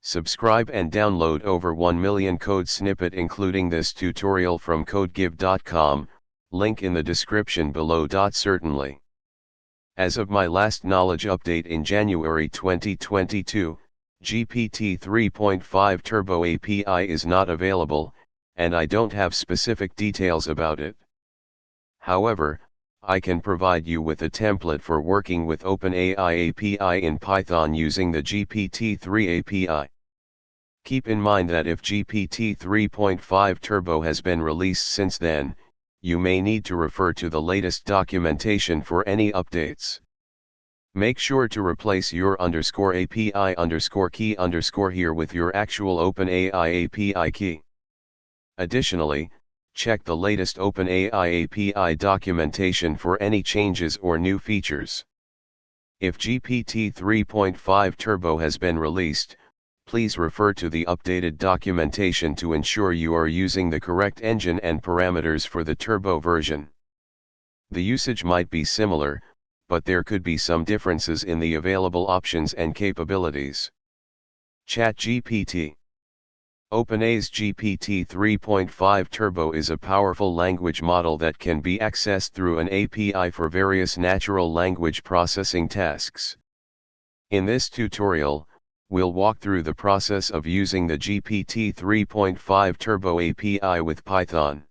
Subscribe and download over 1 million code snippet including this tutorial from codegive.com, link in the description below. Certainly. As of my last knowledge update in January 2022, GPT 3.5 Turbo API is not available, and I don't have specific details about it. However, I can provide you with a template for working with OpenAI API in Python using the GPT-3 API. Keep in mind that if GPT 3.5 Turbo has been released since then, you may need to refer to the latest documentation for any updates. Make sure to replace your _API_key_ here with your actual OpenAI API key. Additionally, check the latest OpenAI API documentation for any changes or new features. If GPT 3.5 Turbo has been released, please refer to the updated documentation to ensure you are using the correct engine and parameters for the Turbo version. The usage might be similar, but there could be some differences in the available options and capabilities. ChatGPT. OpenAI's GPT 3.5 Turbo is a powerful language model that can be accessed through an API for various natural language processing tasks. In this tutorial, we'll walk through the process of using the GPT 3.5 Turbo API with Python.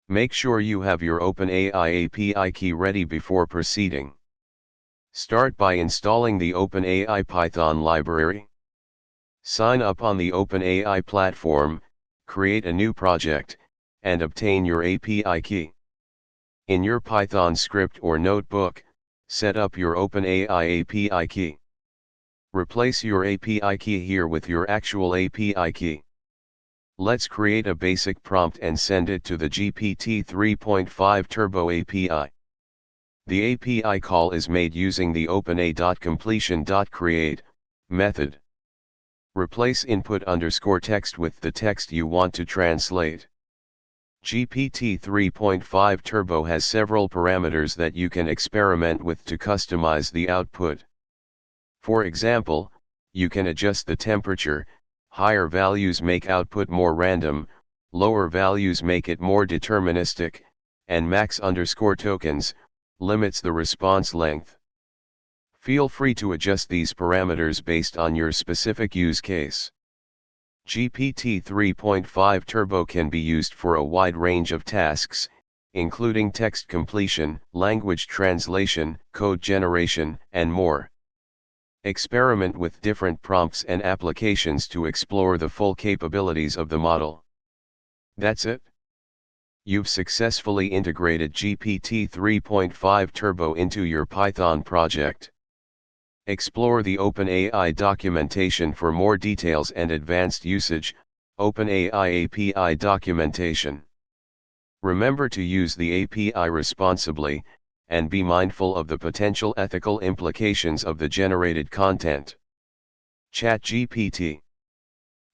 Make sure you have your OpenAI API key ready before proceeding. Start by installing the OpenAI Python library. Sign up on the OpenAI platform, create a new project, and obtain your API key. In your Python script or notebook, set up your OpenAI API key. Replace your API key here with your actual API key. Let's create a basic prompt and send it to the GPT 3.5 Turbo API. The API call is made using the OpenAI.completion.create method. Replace input_text with the text you want to translate. GPT 3.5 Turbo has several parameters that you can experiment with to customize the output. For example, you can adjust the temperature, higher values make output more random, lower values make it more deterministic, and max_tokens limits the response length. Feel free to adjust these parameters based on your specific use case. GPT 3.5 Turbo can be used for a wide range of tasks, including text completion, language translation, code generation, and more. Experiment with different prompts and applications to explore the full capabilities of the model. That's it. You've successfully integrated GPT 3.5 Turbo into your Python project. Explore the OpenAI documentation for more details and advanced usage. OpenAI API documentation. Remember to use the API responsibly, and be mindful of the potential ethical implications of the generated content. ChatGPT.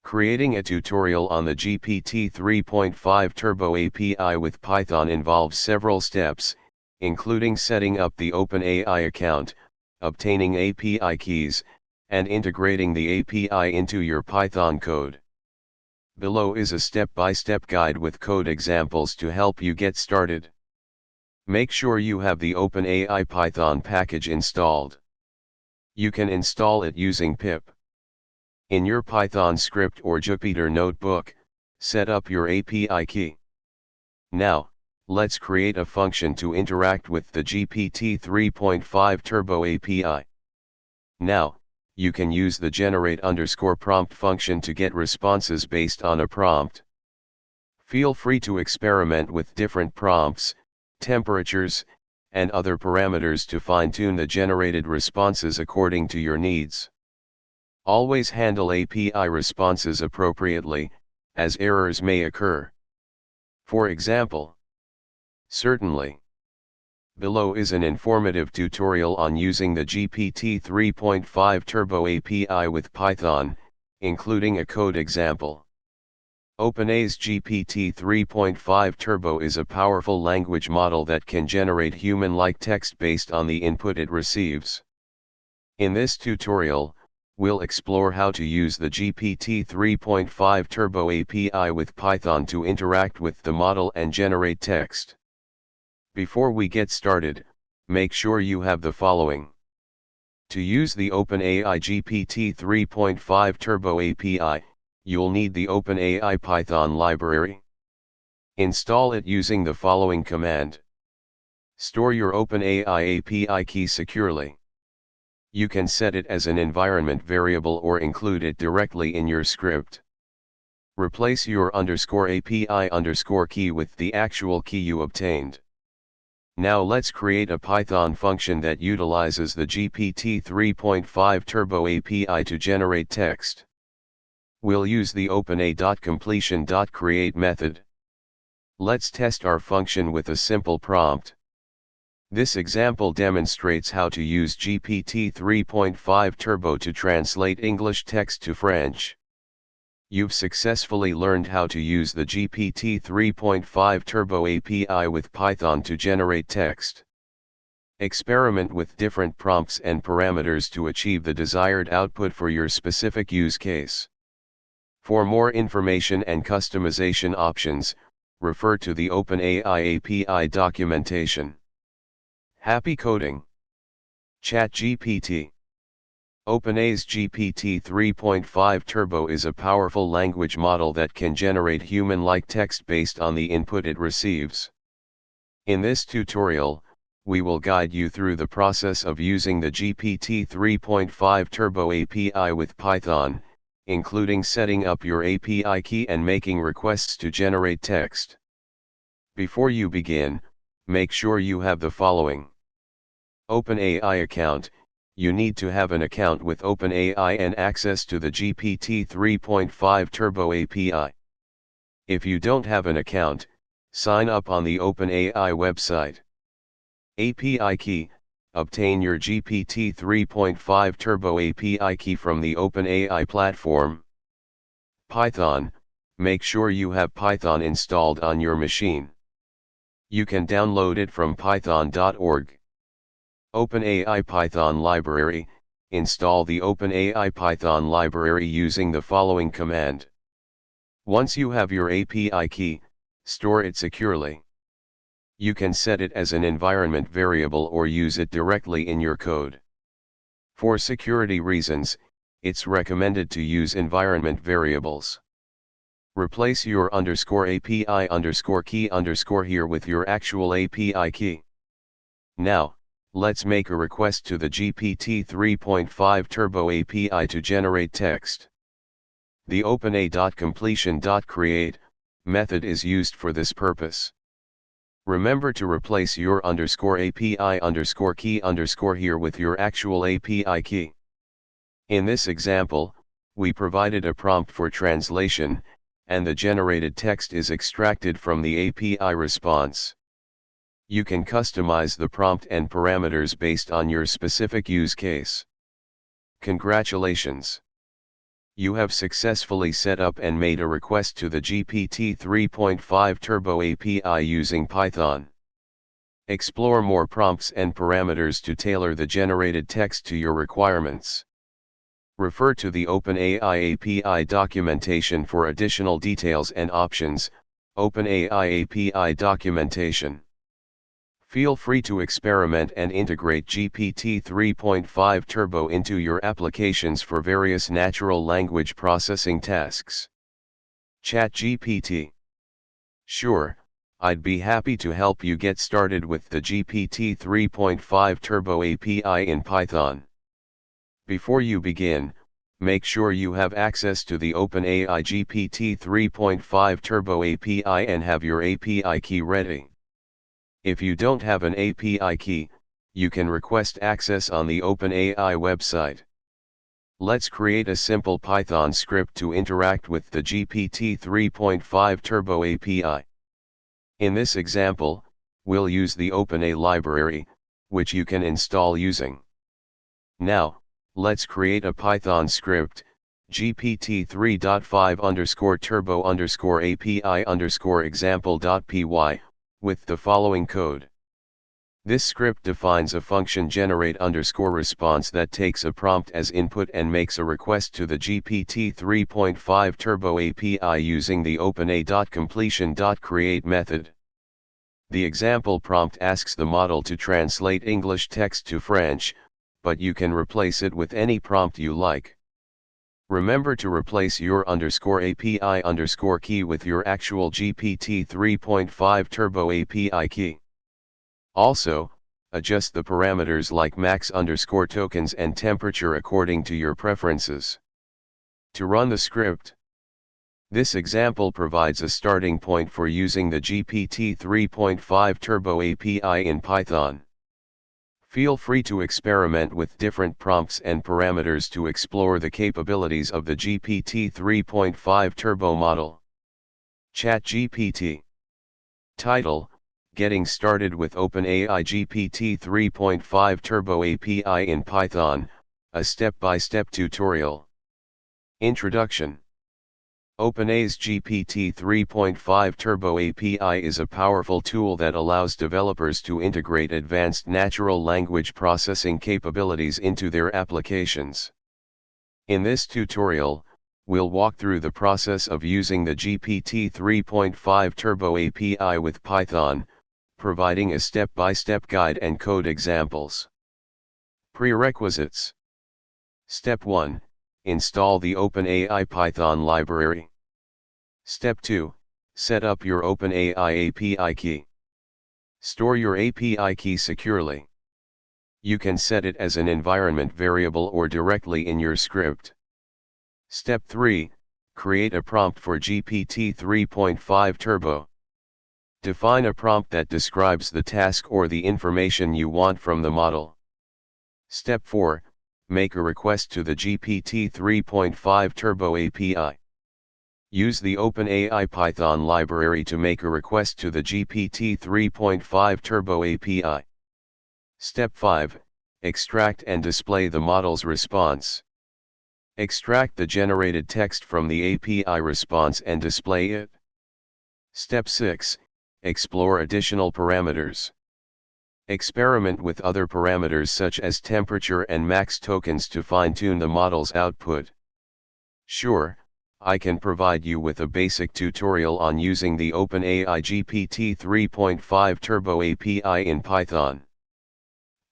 Creating a tutorial on the GPT 3.5 Turbo API with Python involves several steps, including setting up the OpenAI account, obtaining API keys, and integrating the API into your Python code. Below is a step-by-step guide with code examples to help you get started. Make sure you have the OpenAI Python package installed. You can install it using pip. In your Python script or Jupyter notebook, set up your API key. Now, let's create a function to interact with the GPT 3.5 Turbo API. Now, you can use the generate_prompt function to get responses based on a prompt. Feel free to experiment with different prompts, temperatures, and other parameters to fine-tune the generated responses according to your needs. Always handle API responses appropriately, as errors may occur. For example, certainly. Below is an informative tutorial on using the GPT 3.5 Turbo API with Python, including a code example. OpenAI's GPT 3.5 Turbo is a powerful language model that can generate human-like text based on the input it receives. In this tutorial, we'll explore how to use the GPT 3.5 Turbo API with Python to interact with the model and generate text. Before we get started, make sure you have the following. To use the OpenAI GPT 3.5 Turbo API, you'll need the OpenAI Python library. Install it using the following command. Store your OpenAI API key securely. You can set it as an environment variable or include it directly in your script. Replace your _API_ key with the actual key you obtained. Now let's create a Python function that utilizes the GPT 3.5 Turbo API to generate text. We'll use the OpenAI.completion.create method. Let's test our function with a simple prompt. This example demonstrates how to use GPT 3.5 Turbo to translate English text to French. You've successfully learned how to use the GPT 3.5 Turbo API with Python to generate text. Experiment with different prompts and parameters to achieve the desired output for your specific use case. For more information and customization options, refer to the OpenAI API documentation. Happy coding! ChatGPT. OpenAI's GPT 3.5 Turbo is a powerful language model that can generate human-like text based on the input it receives. In this tutorial, we will guide you through the process of using the GPT 3.5 Turbo API with Python, including setting up your API key and making requests to generate text. Before you begin, make sure you have the following. OpenAI account. You need to have an account with OpenAI and access to the GPT 3.5 Turbo API. If you don't have an account, sign up on the OpenAI website. API key. Obtain your GPT 3.5 Turbo API key from the OpenAI platform. Python. Make sure you have Python installed on your machine. You can download it from python.org. OpenAI Python library. Install the OpenAI Python library using the following command. Once you have your API key, store it securely. You can set it as an environment variable or use it directly in your code. For security reasons, it's recommended to use environment variables. Replace your _API_key_ here with your actual API key. Now, let's make a request to the GPT 3.5 Turbo API to generate text. The OpenAI.completion.create method is used for this purpose. Remember to replace your _API_key_ here with your actual API key. In this example, we provided a prompt for translation, and the generated text is extracted from the API response. You can customize the prompt and parameters based on your specific use case. Congratulations! You have successfully set up and made a request to the GPT 3.5 Turbo API using Python. Explore more prompts and parameters to tailor the generated text to your requirements. Refer to the OpenAI API documentation for additional details and options. OpenAI API documentation. Feel free to experiment and integrate GPT 3.5 Turbo into your applications for various natural language processing tasks. ChatGPT. Sure, I'd be happy to help you get started with the GPT 3.5 Turbo API in Python. Before you begin, make sure you have access to the OpenAI GPT 3.5 Turbo API and have your API key ready. If you don't have an API key, you can request access on the OpenAI website. Let's create a simple Python script to interact with the GPT 3.5 Turbo API. In this example, we'll use the OpenAI library, which you can install using. Now, let's create a Python script, GPT-3.5 Turbo API example.py, with the following code. This script defines a function generate_response that takes a prompt as input and makes a request to the GPT 3.5 Turbo API using the OpenAI.completion.create method. The example prompt asks the model to translate English text to French, but you can replace it with any prompt you like. Remember to replace your _API_ key with your actual GPT 3.5 Turbo API key. Also, adjust the parameters like max_tokens and temperature according to your preferences. To run the script, this example provides a starting point for using the GPT 3.5 Turbo API in Python. Feel free to experiment with different prompts and parameters to explore the capabilities of the GPT 3.5 Turbo model. ChatGPT. Title: Getting Started with OpenAI GPT 3.5 Turbo API in Python, a step-by-step tutorial. Introduction. OpenAI's GPT 3.5 Turbo API is a powerful tool that allows developers to integrate advanced natural language processing capabilities into their applications. In this tutorial, we'll walk through the process of using the GPT 3.5 Turbo API with Python, providing a step-by-step guide and code examples. Prerequisites. Step 1. Install the OpenAI Python library. Step 2. Set up your OpenAI API key. Store your API key securely. You can set it as an environment variable or directly in your script. Step 3. Create a prompt for GPT 3.5 Turbo. Define a prompt that describes the task or the information you want from the model. Step 4. Make a request to the GPT 3.5 Turbo API. Use the OpenAI Python library to make a request to the GPT 3.5 Turbo API. Step 5. Extract and display the model's response. Extract the generated text from the API response and display it. Step 6. Explore additional parameters. Experiment with other parameters such as temperature and max tokens to fine-tune the model's output. Sure, I can provide you with a basic tutorial on using the OpenAI GPT 3.5 Turbo API in Python.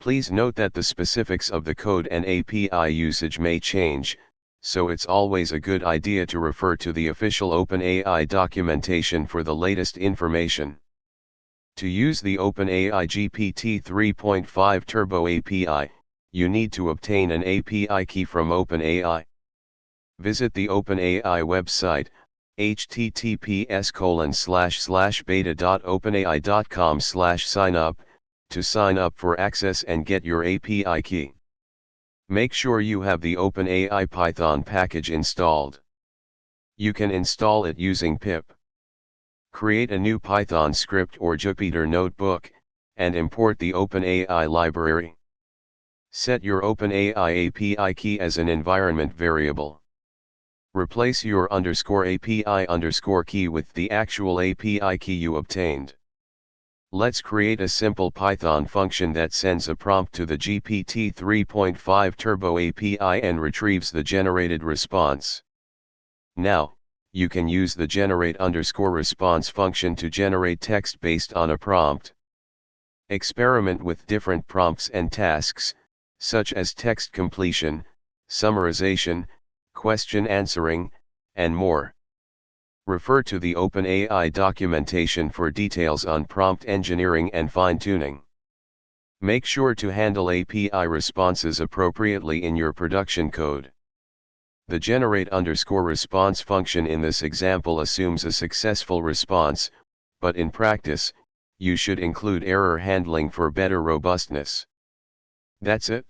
Please note that the specifics of the code and API usage may change, so it's always a good idea to refer to the official OpenAI documentation for the latest information. To use the OpenAI GPT 3.5 Turbo API, you need to obtain an API key from OpenAI. Visit the OpenAI website, https://beta.openai.com/signup, to sign up for access and get your API key. Make sure you have the OpenAI Python package installed. You can install it using pip. Create a new Python script or Jupyter notebook, and import the OpenAI library. Set your OpenAI API key as an environment variable. Replace your _API_ key with the actual API key you obtained. Let's create a simple Python function that sends a prompt to the GPT 3.5 Turbo API and retrieves the generated response. Now, you can use the generate_response function to generate text based on a prompt. Experiment with different prompts and tasks, such as text completion, summarization, question answering, and more. Refer to the OpenAI documentation for details on prompt engineering and fine-tuning. Make sure to handle API responses appropriately in your production code. The generate_response function in this example assumes a successful response, but in practice, you should include error handling for better robustness. That's it.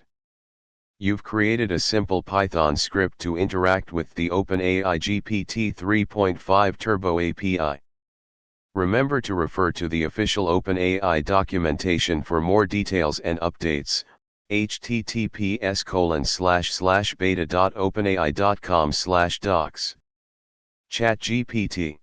You've created a simple Python script to interact with the OpenAI GPT 3.5 Turbo API. Remember to refer to the official OpenAI documentation for more details and updates. https://beta.openai.com/docs. ChatGPT